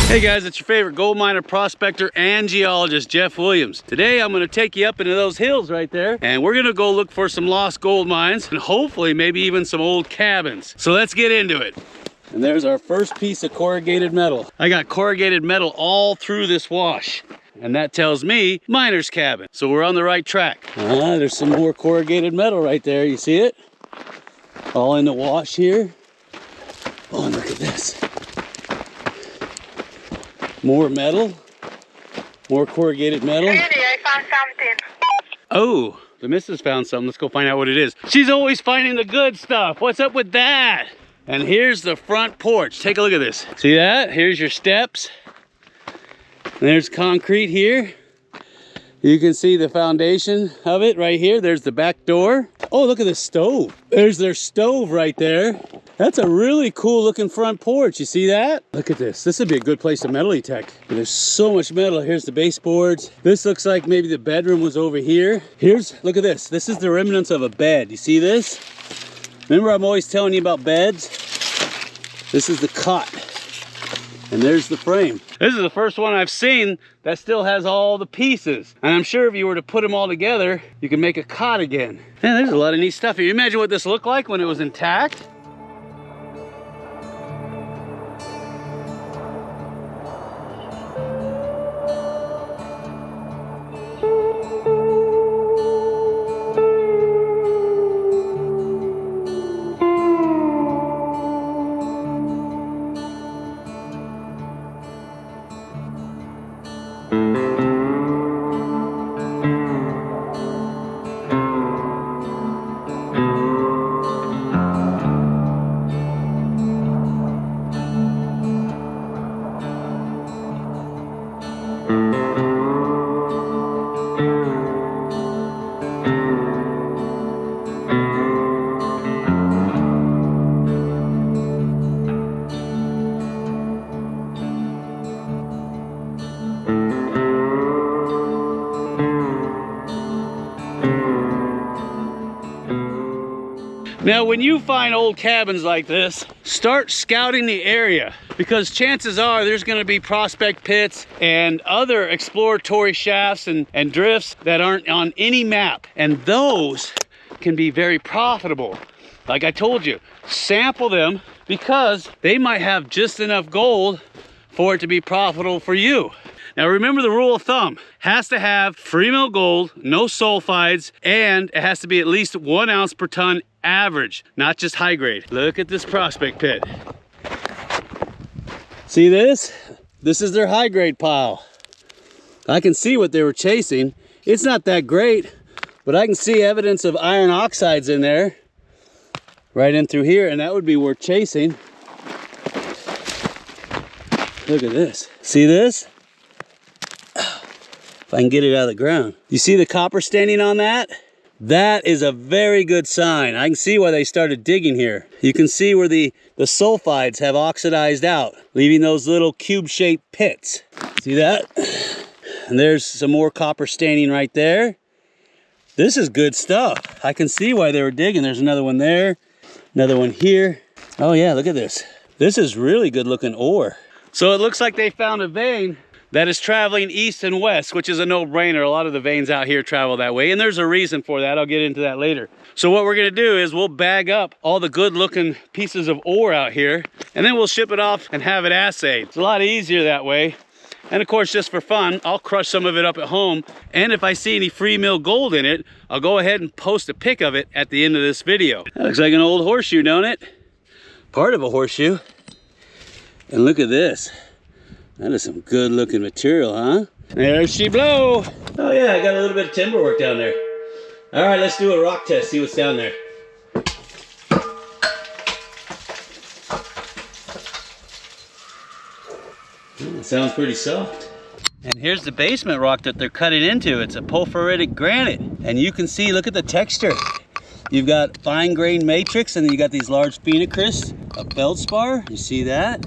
Hey guys, it's your favorite gold miner, prospector, and geologist, Jeff Williams. Today I'm gonna take you up into those hills right there, and we're gonna go look for some lost gold mines, and hopefully maybe even some old cabins. So let's get into it. And there's our first piece of corrugated metal. I got corrugated metal all through this wash, and that tells me miner's cabin. So we're on the right track. There's some more corrugated metal right there, you see it? All in the wash here. Oh, and look at this. More metal, more corrugated metal. Randy, I found something. Oh, the missus found something. Let's go find out what it is. She's always finding the good stuff. What's up with that? And here's the front porch. Take a look at this. See that? Here's your steps. There's concrete here. You can see the foundation of it right here. There's the back door. Oh, look at the stove. There's their stove right there. That's a really cool looking front porch. You see that? Look at this. This would be a good place to metal detect. There's so much metal. Here's the baseboards. This looks like maybe the bedroom was over here. Look at this. This is the remnants of a bed. You see this? Remember I'm always telling you about beds? This is the cot. And there's the frame. This is the first one I've seen that still has all the pieces. And I'm sure if you were to put them all together, you can make a cot again. Man, there's a lot of neat stuff here. You imagine what this looked like when it was intact? Now, when you find old cabins like this, start scouting the area, because chances are there's gonna be prospect pits and other exploratory shafts and drifts that aren't on any map. And those can be very profitable. Like I told you, sample them because they might have just enough gold for it to be profitable for you. Now remember the rule of thumb, has to have free mill gold, no sulfides, and it has to be at least 1 ounce per ton average, not just high grade. Look at this prospect pit. See this? This is their high grade pile. I can see what they were chasing. It's not that great, but I can see evidence of iron oxides in there, right in through here, and that would be worth chasing. Look at this. See this? If I can get it out of the ground. You see the copper staining on that? That is a very good sign. I can see why they started digging here. You can see where the sulfides have oxidized out, leaving those little cube-shaped pits. See that? And there's some more copper staining right there. This is good stuff. I can see why they were digging. There's another one there, another one here. Oh yeah, look at this. This is really good looking ore. So it looks like they found a vein that is traveling east and west, which is a no-brainer. A lot of the veins out here travel that way, and there's a reason for that. I'll get into that later. So what we're gonna do is we'll bag up all the good-looking pieces of ore out here, and then we'll ship it off and have it assayed. It's a lot easier that way. And of course, just for fun, I'll crush some of it up at home, and if I see any free mill gold in it, I'll go ahead and post a pic of it at the end of this video. That looks like an old horseshoe, don't it? Part of a horseshoe. And look at this. That is some good looking material, huh? There she blow. Oh yeah, I got a little bit of timber work down there. All right, let's do a rock test, see what's down there. It sounds pretty soft. And here's the basement rock that they're cutting into. It's a porphyritic granite. And you can see, look at the texture. You've got fine grained matrix, and then you got these large phenocrysts of feldspar. You see that?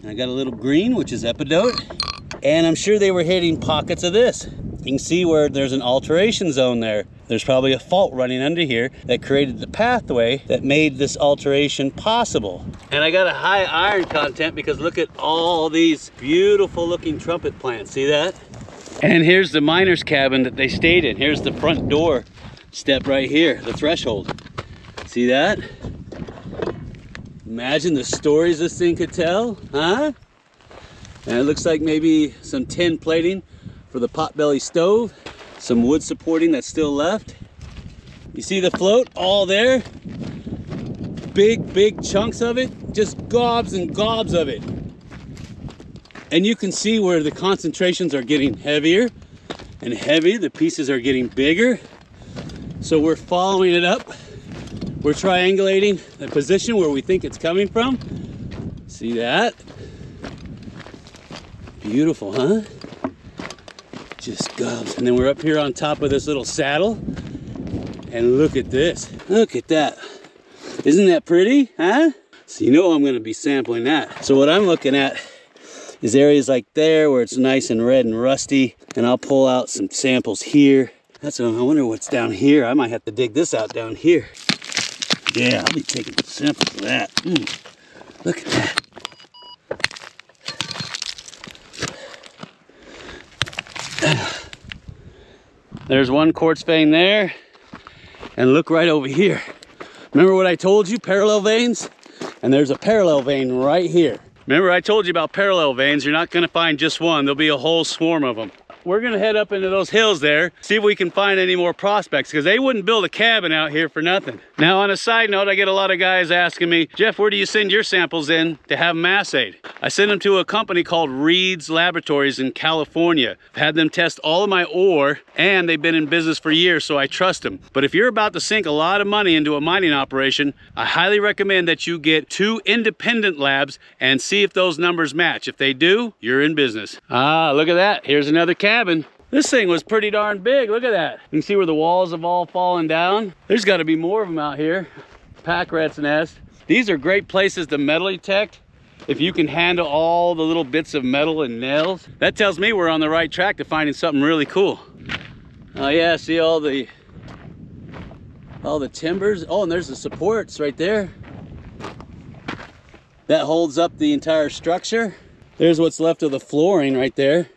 And I got a little green, which is epidote. And I'm sure they were hitting pockets of this. You can see where there's an alteration zone there. There's probably a fault running under here that created the pathway that made this alteration possible. And I got a high iron content because look at all these beautiful looking trumpet plants. See that? And here's the miner's cabin that they stayed in. Here's the front door step right here, the threshold. See that? Imagine the stories this thing could tell, huh? And it looks like maybe some tin plating for the potbelly stove. Some wood supporting that's still left. You see the float all there? Big chunks of it, just gobs and gobs of it. And you can see where the concentrations are getting heavier and heavier. The pieces are getting bigger. So we're following it up. We're triangulating the position where we think it's coming from. See that? Beautiful, huh? Just gobs. And then we're up here on top of this little saddle. And look at this. Look at that. Isn't that pretty, huh? So you know I'm gonna be sampling that. So what I'm looking at is areas like there where it's nice and red and rusty. And I'll pull out some samples here. I wonder what's down here. I might have to dig this out down here. Yeah, I'll be taking samples of that. Look at that. There's one quartz vein there, and look right over here. Remember what I told you, parallel veins? And there's a parallel vein right here. Remember I told you about parallel veins, you're not gonna find just one, there'll be a whole swarm of them. We're gonna head up into those hills there, see if we can find any more prospects, because they wouldn't build a cabin out here for nothing. Now on a side note, I get a lot of guys asking me, Jeff, where do you send your samples in to have them assayed? I send them to a company called Reed's Laboratories in California. I've had them test all of my ore, and they've been in business for years, so I trust them. But if you're about to sink a lot of money into a mining operation, I highly recommend that you get 2 independent labs and see if those numbers match. If they do, you're in business. Ah, look at that. Here's another cabin. This thing was pretty darn big. Look at that. You can see where the walls have all fallen down. There's got to be more of them out here. Pack rat's nest. These are great places to metal detect. If you can handle all the little bits of metal and nails, that tells me we're on the right track to finding something really cool. Oh yeah, see all the timbers. Oh, and there's the supports right there. That holds up the entire structure. There's what's left of the flooring right there.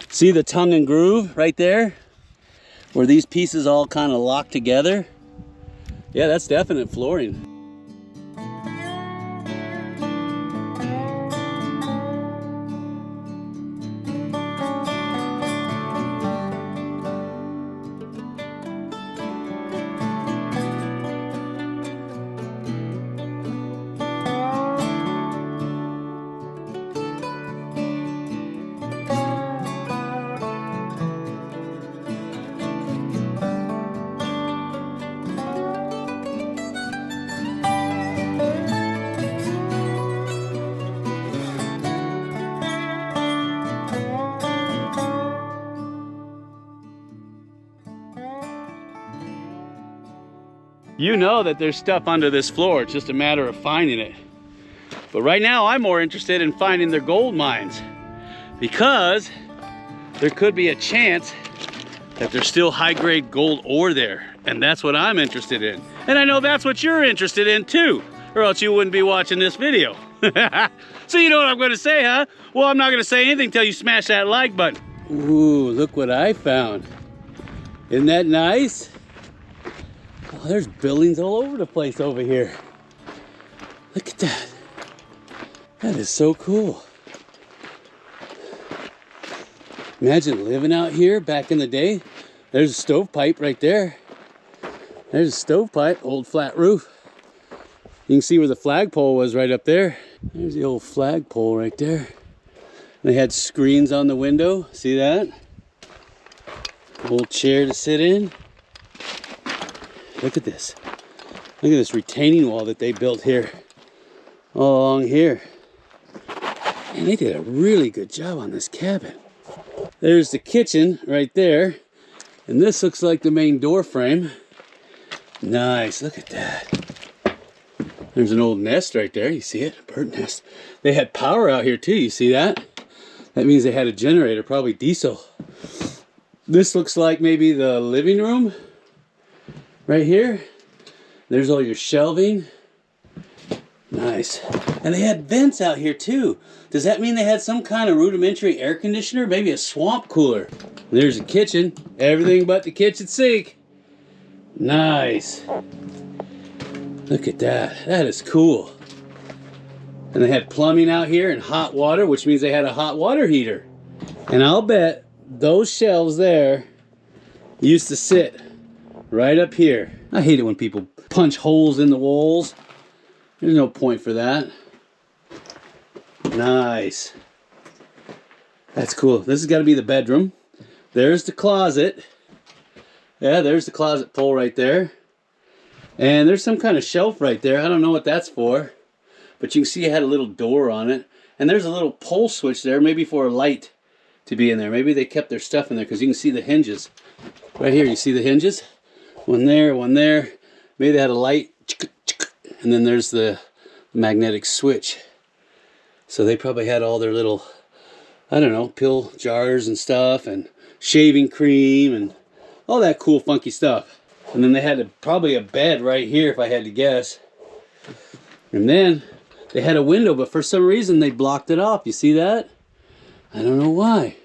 See the tongue and groove right there? Where these pieces all kind of lock together. Yeah, that's definite flooring. You know that there's stuff under this floor, it's just a matter of finding it. But right now I'm more interested in finding their gold mines, because there could be a chance that there's still high-grade gold ore there, and that's what I'm interested in. And I know that's what you're interested in too, or else you wouldn't be watching this video. So you know what I'm gonna say, huh? Well, I'm not gonna say anything until you smash that like button. Ooh, look what I found. Isn't that nice? Oh, there's buildings all over the place over here. Look at that. That is so cool. Imagine living out here back in the day. There's a stovepipe right there. There's a stovepipe, old flat roof. You can see where the flagpole was right up there. There's the old flagpole right there. They had screens on the window. See that? Old chair to sit in. Look at this. Look at this retaining wall that they built here. All along here. And they did a really good job on this cabin. There's the kitchen right there. And this looks like the main door frame. Nice, look at that. There's an old nest right there, you see it? A bird nest. They had power out here too, you see that? That means they had a generator, probably diesel. This looks like maybe the living room. right here. There's all your shelving. Nice. And they had vents out here too. Does that mean they had some kind of rudimentary air conditioner? Maybe a swamp cooler. There's a kitchen. Everything but the kitchen sink. Nice. Look at that. That is cool. And they had plumbing out here and hot water, which means they had a hot water heater. And I'll bet those shelves there used to sit right up here. I hate it when people punch holes in the walls. There's no point for that. Nice. That's cool. This has got to be the bedroom. There's the closet. Yeah, there's the closet pole right there. And there's some kind of shelf right there. I don't know what that's for. But you can see it had a little door on it. And there's a little pole switch there, maybe for a light to be in there. Maybe they kept their stuff in there because you can see the hinges. Right here, you see the hinges? One there, one there. Maybe they had a light. And then there's the magnetic switch. So they probably had all their little, I don't know, pill jars and stuff and shaving cream and all that cool funky stuff. And then they had probably a bed right here if I had to guess. And then they had a window, but for some reason they blocked it off. You see that? I don't know why.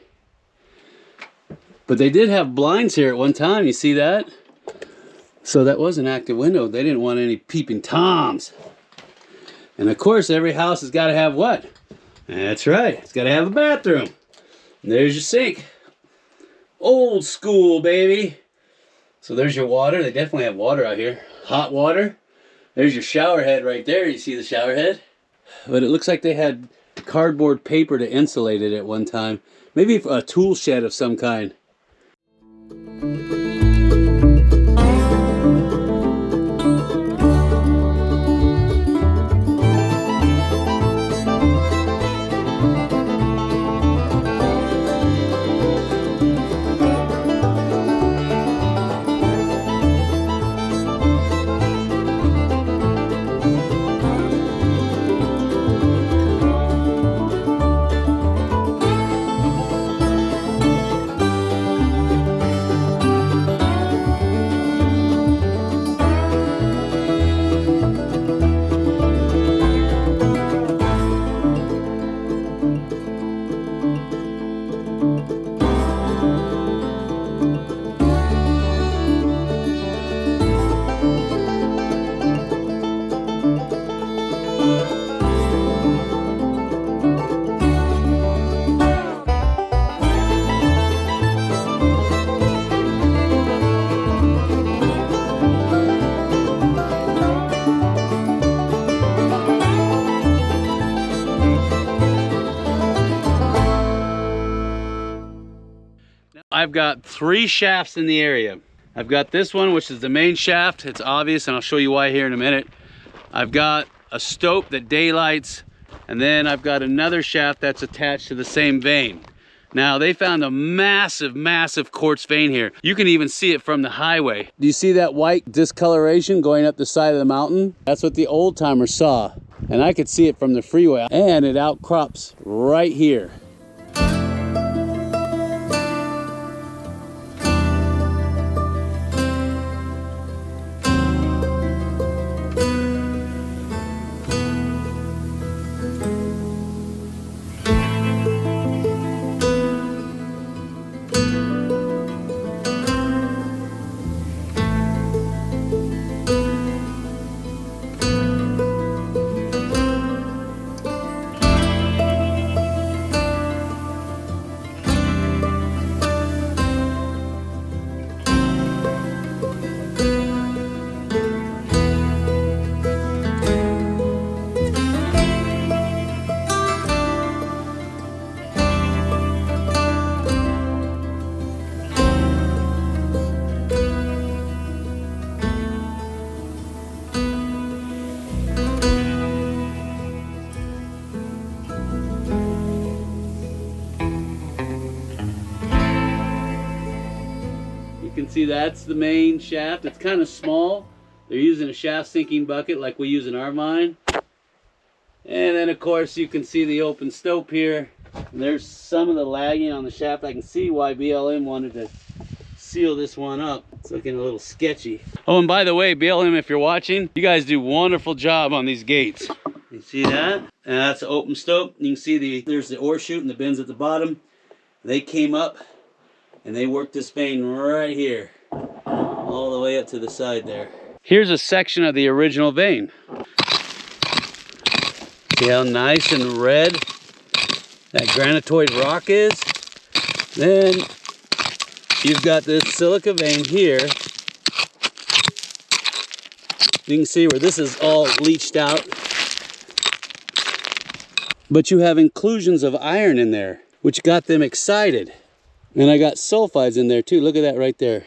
But they did have blinds here at one time. You see that? So that was an active window. They didn't want any peeping Toms. And of course, every house has got to have what? That's right. It's got to have a bathroom. And there's your sink. Old school, baby. So there's your water. They definitely have water out here. Hot water. There's your shower head right there. You see the shower head? But it looks like they had cardboard paper to insulate it at one time. Maybe a tool shed of some kind. I've got 3 shafts in the area. I've got this one, which is the main shaft. It's obvious, and I'll show you why here in a minute. I've got a stope that daylights, and then I've got another shaft that's attached to the same vein. Now, they found a massive, massive quartz vein here. You can even see it from the highway. Do you see that white discoloration going up the side of the mountain? That's what the old timers saw. And I could see it from the freeway. And it outcrops right here. You can see that's the main shaft. It's kind of small. They're using a shaft sinking bucket like we use in our mine. And then of course you can see the open stope here. And there's some of the lagging on the shaft. I can see why BLM wanted to seal this one up. It's looking a little sketchy. Oh, and by the way, BLM, if you're watching, you guys do a wonderful job on these gates. You see that? And that's an open stope. You can see there's the ore chute and the bins at the bottom. They came up and they worked this vein right here, all the way up to the side there. Here's a section of the original vein. See how nice and red that granitoid rock is? Then you've got this silica vein here. You can see where this is all leached out. But you have inclusions of iron in there, which got them excited. And I got sulfides in there too. Look at that right there.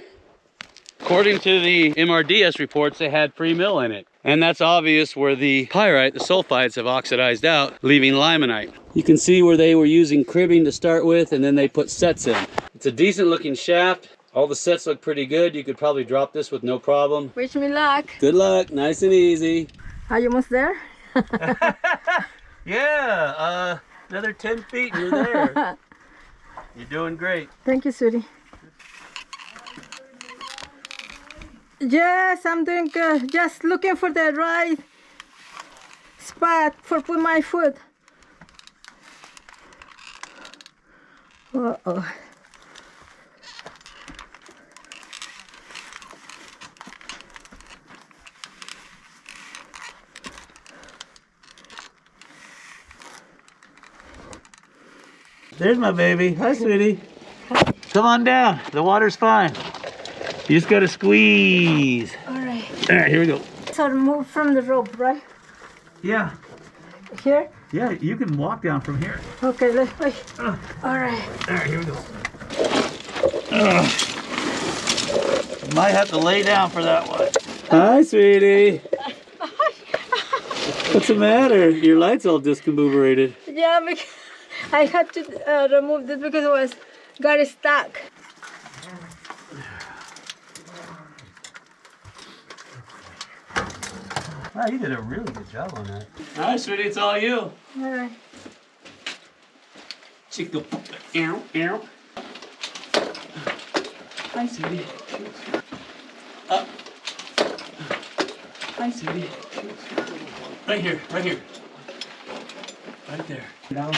According to the MRDS reports, they had free mill in it. And that's obvious where the pyrite, the sulfides, have oxidized out, leaving limonite. You can see where they were using cribbing to start with, and then they put sets in. It's a decent looking shaft. All the sets look pretty good. You could probably drop this with no problem. Wish me luck. Good luck, nice and easy. Are you almost there? Yeah, another 10 feet and you're there. You're doing great. Thank you, sweetie. Yes, I'm doing good. Just looking for the right spot for put my foot. Uh-oh. There's my baby. Hi, sweetie. Come on down. The water's fine. You just gotta squeeze. All right. All right, here we go. So move from the rope, right? Yeah. Here? Yeah, you can walk down from here. Okay, let's wait. All right. All right, here we go. Might have to lay down for that one. Hi, sweetie. What's the matter? Your light's all discombobulated. Yeah, because I had to remove this because it got stuck. Wow, you did a really good job on that. All right, sweetie, it's all you. All right. Chico, ow, ow. Hi, sweetie. Up. Hi, sweetie. Right here, right here. Right there. Down.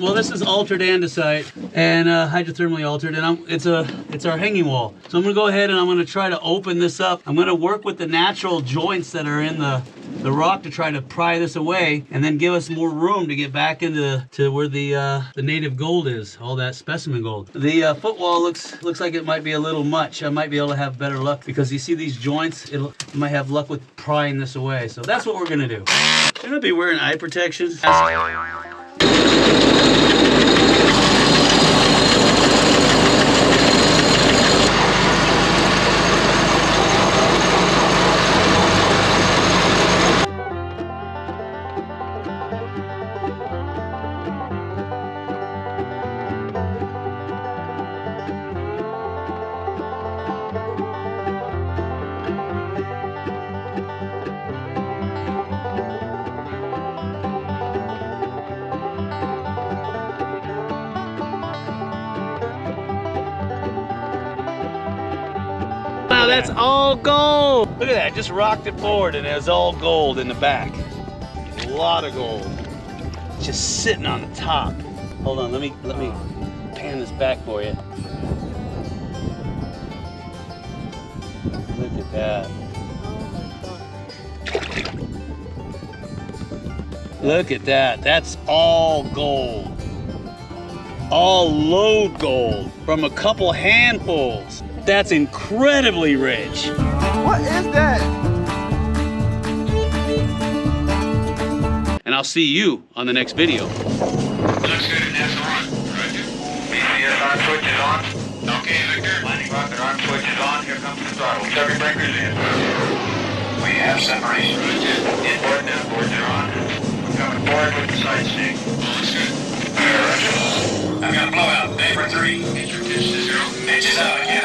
Well, this is altered andesite and hydrothermally altered, and it's our hanging wall. So I'm gonna go ahead and I'm gonna try to open this up. I'm gonna work with the natural joints that are in the rock to try to pry this away, and then give us more room to get back into where the native gold is, all that specimen gold. The footwall looks like it might be a little much. I might be able to have better luck because you see these joints. You might have luck with prying this away. So that's what we're gonna do. Shouldn't I be wearing eye protection? Wow, that's all gold. Look at that, just rocked it forward and it was all gold in the back. A lot of gold. Just sitting on the top. Hold on, let me pan this back for you. Look at that. Look at that, that's all gold. All load gold from a couple handfuls. That's incredibly rich. What is that? And I'll see you on the next video. Looks good at NASA run. Roger. BCS arm switch is on. Okay, Victor. Landing rocket arm switch is on. Here comes the throttle. Circuit breakers in. We have separation. Roger. Inboard and outboard are on. We're coming forward with the side stick. Looks good. Roger. I've got a blowout. Vapor 3. Get your pitch to 0. Pitch is out. Yeah.